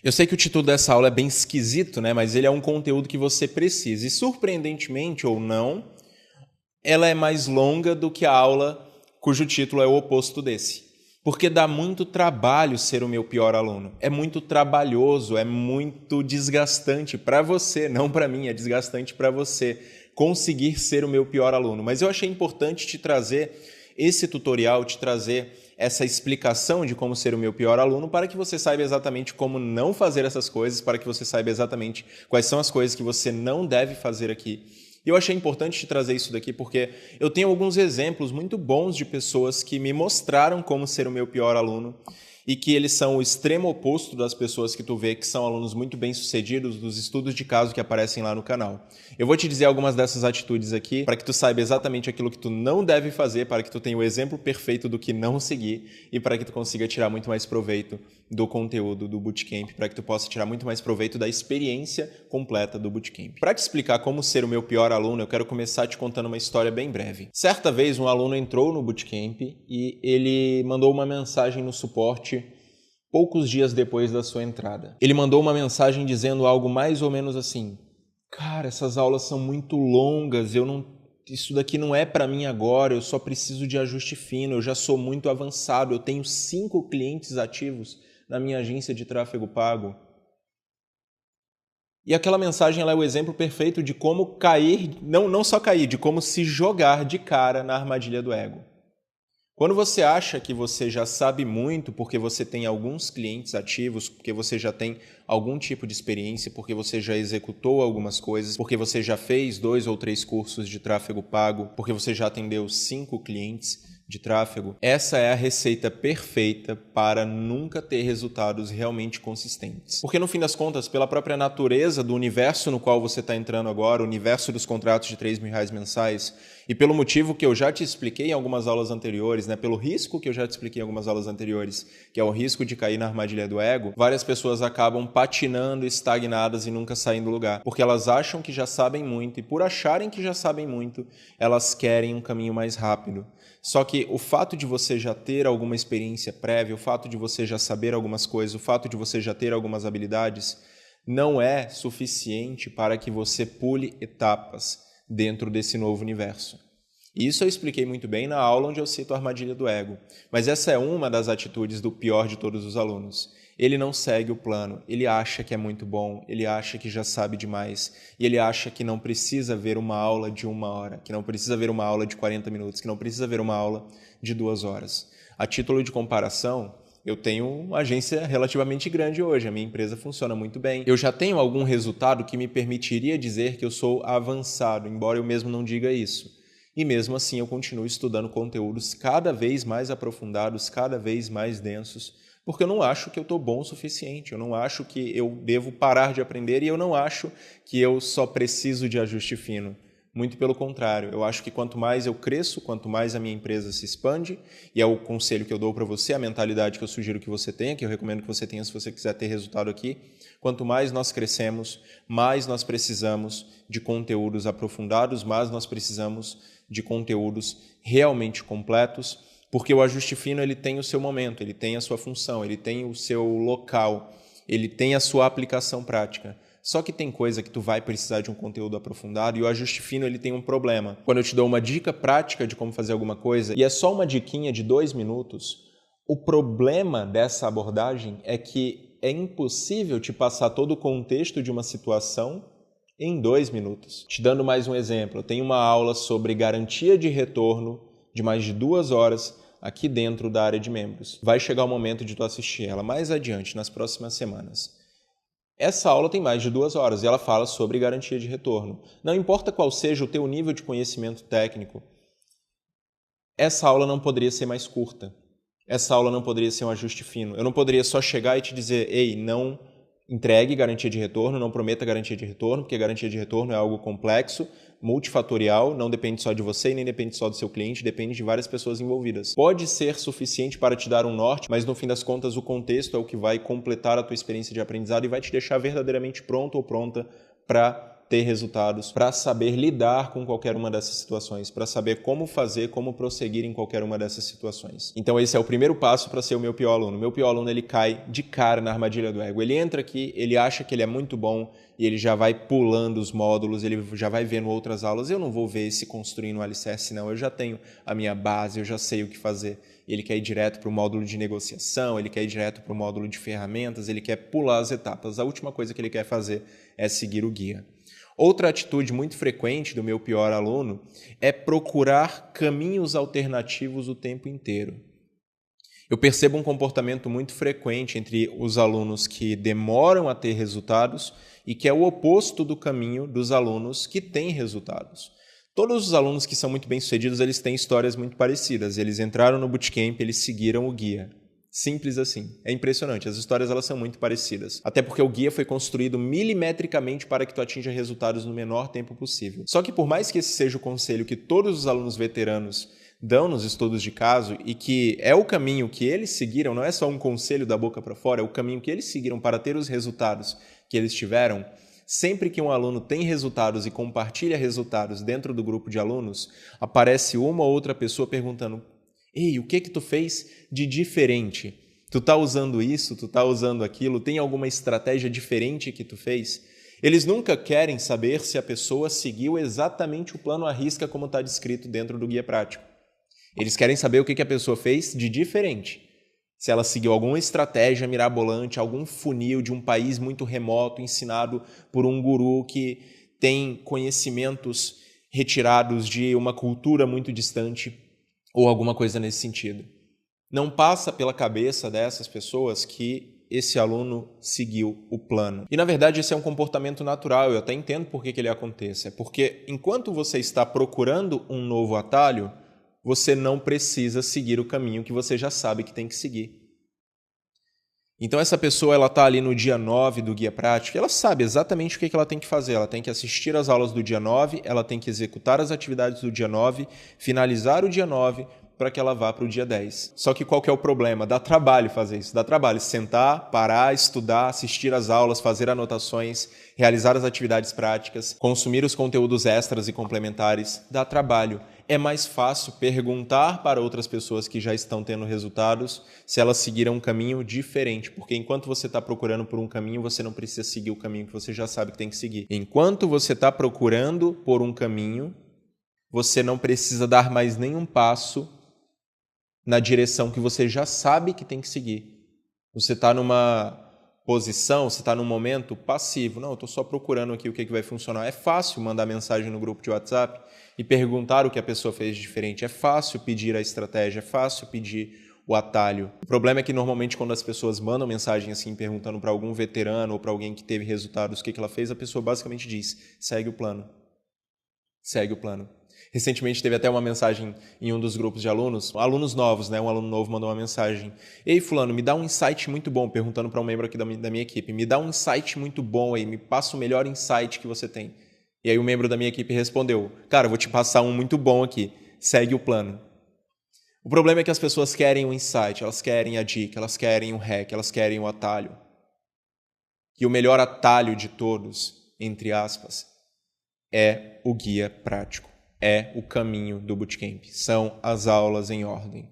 Eu sei que o título dessa aula é bem esquisito, né? Mas ele é um conteúdo que você precisa. E surpreendentemente ou não, ela é mais longa do que a aula cujo título é o oposto desse. Porque dá muito trabalho ser o meu pior aluno. É muito trabalhoso, é muito desgastante para você, não para mim, é desgastante para você conseguir ser o meu pior aluno. Mas eu achei importante te trazer esse tutorial, te trazer essa explicação de como ser o meu pior aluno para que você saiba exatamente como não fazer essas coisas, para que você saiba exatamente quais são as coisas que você não deve fazer aqui. E eu achei importante te trazer isso daqui porque eu tenho alguns exemplos muito bons de pessoas que me mostraram como ser o meu pior aluno e que eles são o extremo oposto das pessoas que tu vê que são alunos muito bem-sucedidos dos estudos de caso que aparecem lá no canal. Eu vou te dizer algumas dessas atitudes aqui para que tu saiba exatamente aquilo que tu não deve fazer, para que tu tenha o exemplo perfeito do que não seguir e para que tu consiga tirar muito mais proveito do conteúdo do Bootcamp, para que tu possa tirar muito mais proveito da experiência completa do Bootcamp. Para te explicar como ser o meu pior aluno, eu quero começar te contando uma história bem breve. Certa vez, um aluno entrou no Bootcamp e ele mandou uma mensagem no suporte poucos dias depois da sua entrada. Ele mandou uma mensagem dizendo algo mais ou menos assim: cara, essas aulas são muito longas, isso daqui não é para mim agora, eu só preciso de ajuste fino, eu já sou muito avançado, eu tenho 5 clientes ativos na minha agência de tráfego pago. E aquela mensagem ela é o exemplo perfeito de como cair, não só cair, de como se jogar de cara na armadilha do ego. Quando você acha que você já sabe muito porque você tem alguns clientes ativos, porque você já tem algum tipo de experiência, porque você já executou algumas coisas, porque você já fez 2 ou 3 cursos de tráfego pago, porque você já atendeu 5 clientes de tráfego, essa é a receita perfeita para nunca ter resultados realmente consistentes. Porque no fim das contas, pela própria natureza do universo no qual você está entrando agora, o universo dos contratos de R$3.000 mensais, e pelo motivo que eu já te expliquei em algumas aulas anteriores, né, pelo risco que eu já te expliquei em algumas aulas anteriores, que é o risco de cair na armadilha do ego, várias pessoas acabam patinando, estagnadas e nunca saindo do lugar. Porque elas acham que já sabem muito e por acharem que já sabem muito, elas querem um caminho mais rápido. Só que o fato de você já ter alguma experiência prévia, o fato de você já saber algumas coisas, o fato de você já ter algumas habilidades, não é suficiente para que você pule etapas dentro desse novo universo. Isso eu expliquei muito bem na aula onde eu cito a armadilha do ego. Mas essa é uma das atitudes do pior de todos os alunos. Ele não segue o plano, ele acha que é muito bom, ele acha que já sabe demais, e ele acha que não precisa ver uma aula de 1 hora, que não precisa ver uma aula de 40 minutos, que não precisa ver uma aula de 2 horas. A título de comparação, eu tenho uma agência relativamente grande hoje, a minha empresa funciona muito bem. Eu já tenho algum resultado que me permitiria dizer que eu sou avançado, embora eu mesmo não diga isso. E mesmo assim eu continuo estudando conteúdos cada vez mais aprofundados, cada vez mais densos, porque eu não acho que eu estou bom o suficiente, eu não acho que eu devo parar de aprender e eu não acho que eu só preciso de ajuste fino. Muito pelo contrário, eu acho que quanto mais eu cresço, quanto mais a minha empresa se expande, e é o conselho que eu dou para você, a mentalidade que eu sugiro que você tenha, que eu recomendo que você tenha se você quiser ter resultado aqui, quanto mais nós crescemos, mais nós precisamos de conteúdos aprofundados, mais nós precisamos de conteúdos realmente completos, porque o ajuste fino ele tem o seu momento, ele tem a sua função, ele tem o seu local, ele tem a sua aplicação prática. Só que tem coisa que tu vai precisar de um conteúdo aprofundado e o ajuste fino ele tem um problema. Quando eu te dou uma dica prática de como fazer alguma coisa e é só uma diquinha de 2 minutos, o problema dessa abordagem é que é impossível te passar todo o contexto de uma situação em 2 minutos. Te dando mais um exemplo, eu tenho uma aula sobre garantia de retorno de mais de 2 horas aqui dentro da área de membros. Vai chegar o momento de tu assistir ela mais adiante, nas próximas semanas. Essa aula tem mais de 2 horas e ela fala sobre garantia de retorno. Não importa qual seja o teu nível de conhecimento técnico, essa aula não poderia ser mais curta. Essa aula não poderia ser um ajuste fino. Eu não poderia só chegar e te dizer, ei, não entregue garantia de retorno, não prometa garantia de retorno, porque garantia de retorno é algo complexo, multifatorial, não depende só de você e nem depende só do seu cliente, depende de várias pessoas envolvidas. Pode ser suficiente para te dar um norte, mas no fim das contas o contexto é o que vai completar a tua experiência de aprendizado e vai te deixar verdadeiramente pronto ou pronta para ter resultados, para saber lidar com qualquer uma dessas situações, para saber como fazer, como prosseguir em qualquer uma dessas situações. Então esse é o primeiro passo para ser o meu pior aluno. O meu pior aluno, ele cai de cara na armadilha do ego. Ele entra aqui, ele acha que ele é muito bom e ele já vai pulando os módulos, ele já vai vendo outras aulas. Eu não vou ver esse construindo um alicerce, não. Eu já tenho a minha base, eu já sei o que fazer. Ele quer ir direto para o módulo de negociação, ele quer ir direto para o módulo de ferramentas, ele quer pular as etapas. A última coisa que ele quer fazer é seguir o guia. Outra atitude muito frequente do meu pior aluno é procurar caminhos alternativos o tempo inteiro. Eu percebo um comportamento muito frequente entre os alunos que demoram a ter resultados e que é o oposto do caminho dos alunos que têm resultados. Todos os alunos que são muito bem-sucedidos, eles têm histórias muito parecidas. Eles entraram no bootcamp, eles seguiram o guia. Simples assim. É impressionante. As histórias elas são muito parecidas. Até porque o guia foi construído milimetricamente para que tu atinja resultados no menor tempo possível. Só que por mais que esse seja o conselho que todos os alunos veteranos dão nos estudos de caso e que é o caminho que eles seguiram, não é só um conselho da boca para fora, é o caminho que eles seguiram para ter os resultados que eles tiveram. Sempre que um aluno tem resultados e compartilha resultados dentro do grupo de alunos, aparece uma ou outra pessoa perguntando: ei, o que tu fez de diferente? Tu tá usando isso, tu tá usando aquilo, tem alguma estratégia diferente que tu fez? Eles nunca querem saber se a pessoa seguiu exatamente o plano à risca como está descrito dentro do guia prático. Eles querem saber o que a pessoa fez de diferente. Se ela seguiu alguma estratégia mirabolante, algum funil de um país muito remoto, ensinado por um guru que tem conhecimentos retirados de uma cultura muito distante, ou alguma coisa nesse sentido. Não passa pela cabeça dessas pessoas que esse aluno seguiu o plano. E, na verdade, esse é um comportamento natural. Eu até entendo por que ele acontece. É porque, enquanto você está procurando um novo atalho, você não precisa seguir o caminho que você já sabe que tem que seguir. Então, essa pessoa ela está ali no dia 9 do guia prático, ela sabe exatamente o que ela tem que fazer. Ela tem que assistir às aulas do dia 9, ela tem que executar as atividades do dia 9, finalizar o dia 9 para que ela vá para o dia 10. Só que qual que é o problema? Dá trabalho fazer isso. Dá trabalho sentar, parar, estudar, assistir às aulas, fazer anotações, realizar as atividades práticas, consumir os conteúdos extras e complementares. Dá trabalho. É mais fácil perguntar para outras pessoas que já estão tendo resultados se elas seguiram um caminho diferente, porque enquanto você está procurando por um caminho, você não precisa seguir o caminho que você já sabe que tem que seguir. Enquanto você está procurando por um caminho, você não precisa dar mais nenhum passo na direção que você já sabe que tem que seguir. Você está numa posição, você está num momento passivo. Não, eu estou só procurando aqui o que vai funcionar. É fácil mandar mensagem no grupo de WhatsApp e perguntar o que a pessoa fez de diferente. É fácil pedir a estratégia, é fácil pedir o atalho. O problema é que normalmente quando as pessoas mandam mensagem assim perguntando para algum veterano ou para alguém que teve resultados o que ela fez, a pessoa basicamente diz: segue o plano. Segue o plano. Recentemente teve até uma mensagem em um dos grupos de alunos novos, né? Um aluno novo mandou uma mensagem: ei, fulano, me dá um insight muito bom, perguntando para um membro aqui da minha equipe, me dá um insight muito bom aí, me passa o melhor insight que você tem. E aí o membro da minha equipe respondeu: cara, eu vou te passar um muito bom aqui, segue o plano. O problema é que as pessoas querem o insight, elas querem a dica, elas querem o hack, elas querem o atalho. E o melhor atalho de todos, entre aspas, é o guia prático. É o caminho do bootcamp. São as aulas em ordem.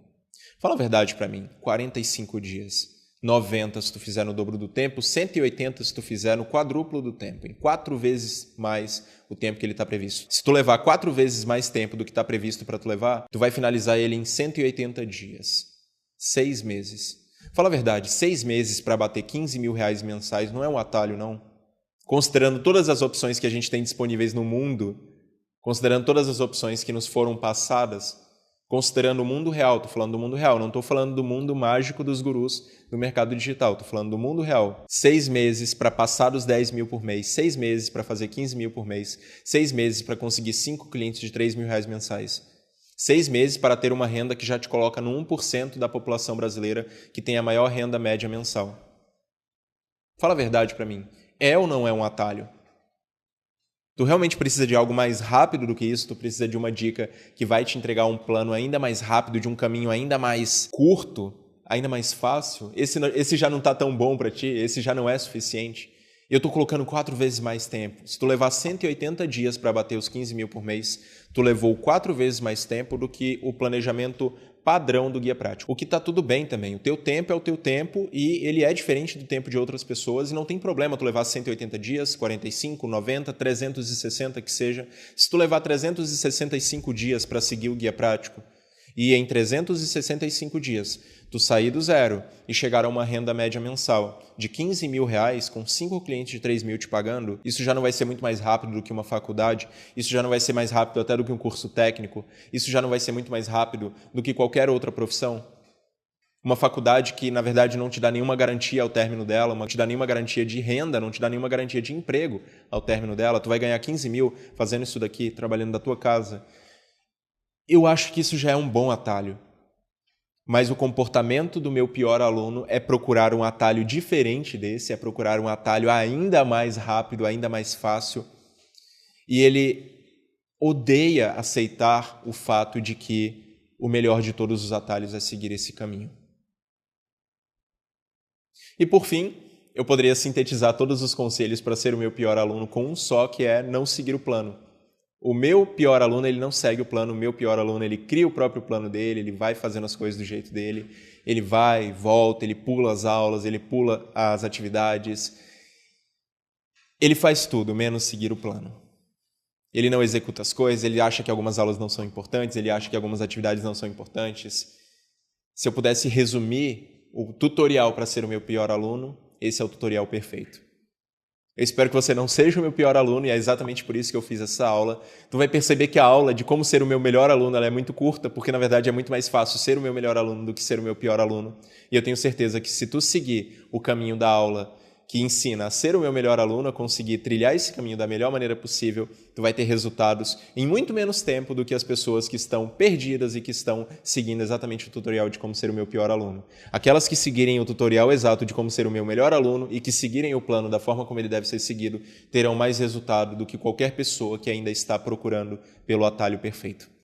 Fala a verdade para mim. 45 dias. 90 se tu fizer no dobro do tempo. 180 se tu fizer no quadruplo do tempo. Em 4 vezes mais o tempo que ele está previsto. Se tu levar 4 vezes mais tempo do que está previsto para tu levar, tu vai finalizar ele em 180 dias. 6 meses. Fala a verdade. 6 meses para bater 15 mil reais mensais não é um atalho, não. Considerando todas as opções que a gente tem disponíveis no mundo, considerando todas as opções que nos foram passadas, considerando o mundo real, estou falando do mundo real, não estou falando do mundo mágico dos gurus do mercado digital, estou falando do mundo real. 6 meses para passar dos 10 mil por mês, 6 meses para fazer 15 mil por mês, 6 meses para conseguir 5 clientes de 3 mil reais mensais, 6 meses para ter uma renda que já te coloca no 1% da população brasileira que tem a maior renda média mensal. Fala a verdade para mim, é ou não é um atalho? Tu realmente precisa de algo mais rápido do que isso? Tu precisa de uma dica que vai te entregar um plano ainda mais rápido, de um caminho ainda mais curto, ainda mais fácil? Esse já não está tão bom para ti? Esse já não é suficiente? Eu estou colocando 4 vezes mais tempo. Se tu levar 180 dias para bater os 15 mil por mês, tu levou 4 vezes mais tempo do que o planejamento padrão do Guia Prático. O que está tudo bem também. O teu tempo é o teu tempo e ele é diferente do tempo de outras pessoas e não tem problema tu levar 180 dias, 45, 90, 360 que seja. Se tu levar 365 dias para seguir o Guia Prático e em 365 dias tu sair do zero e chegar a uma renda média mensal de 15 mil reais com 5 clientes de 3 mil te pagando, isso já não vai ser muito mais rápido do que uma faculdade, isso já não vai ser mais rápido até do que um curso técnico, isso já não vai ser muito mais rápido do que qualquer outra profissão. Uma faculdade que, na verdade, não te dá nenhuma garantia ao término dela, não te dá nenhuma garantia de renda, não te dá nenhuma garantia de emprego ao término dela, tu vai ganhar 15 mil fazendo isso daqui, trabalhando da tua casa. Eu acho que isso já é um bom atalho. Mas o comportamento do meu pior aluno é procurar um atalho diferente desse, é procurar um atalho ainda mais rápido, ainda mais fácil. E ele odeia aceitar o fato de que o melhor de todos os atalhos é seguir esse caminho. E por fim, eu poderia sintetizar todos os conselhos para ser o meu pior aluno com um só, que é não seguir o plano. O meu pior aluno, ele não segue o plano, o meu pior aluno, ele cria o próprio plano dele, ele vai fazendo as coisas do jeito dele, ele vai, volta, ele pula as aulas, ele pula as atividades, ele faz tudo, menos seguir o plano. Ele não executa as coisas, ele acha que algumas aulas não são importantes, ele acha que algumas atividades não são importantes. Se eu pudesse resumir o tutorial para ser o meu pior aluno, esse é o tutorial perfeito. Eu espero que você não seja o meu pior aluno e é exatamente por isso que eu fiz essa aula. Tu vai perceber que a aula de como ser o meu melhor aluno ela é muito curta, porque na verdade é muito mais fácil ser o meu melhor aluno do que ser o meu pior aluno. E eu tenho certeza que se tu seguir o caminho da aula que ensina a ser o meu melhor aluno, a conseguir trilhar esse caminho da melhor maneira possível, tu vai ter resultados em muito menos tempo do que as pessoas que estão perdidas e que estão seguindo exatamente o tutorial de como ser o meu pior aluno. Aquelas que seguirem o tutorial exato de como ser o meu melhor aluno e que seguirem o plano da forma como ele deve ser seguido, terão mais resultado do que qualquer pessoa que ainda está procurando pelo atalho perfeito.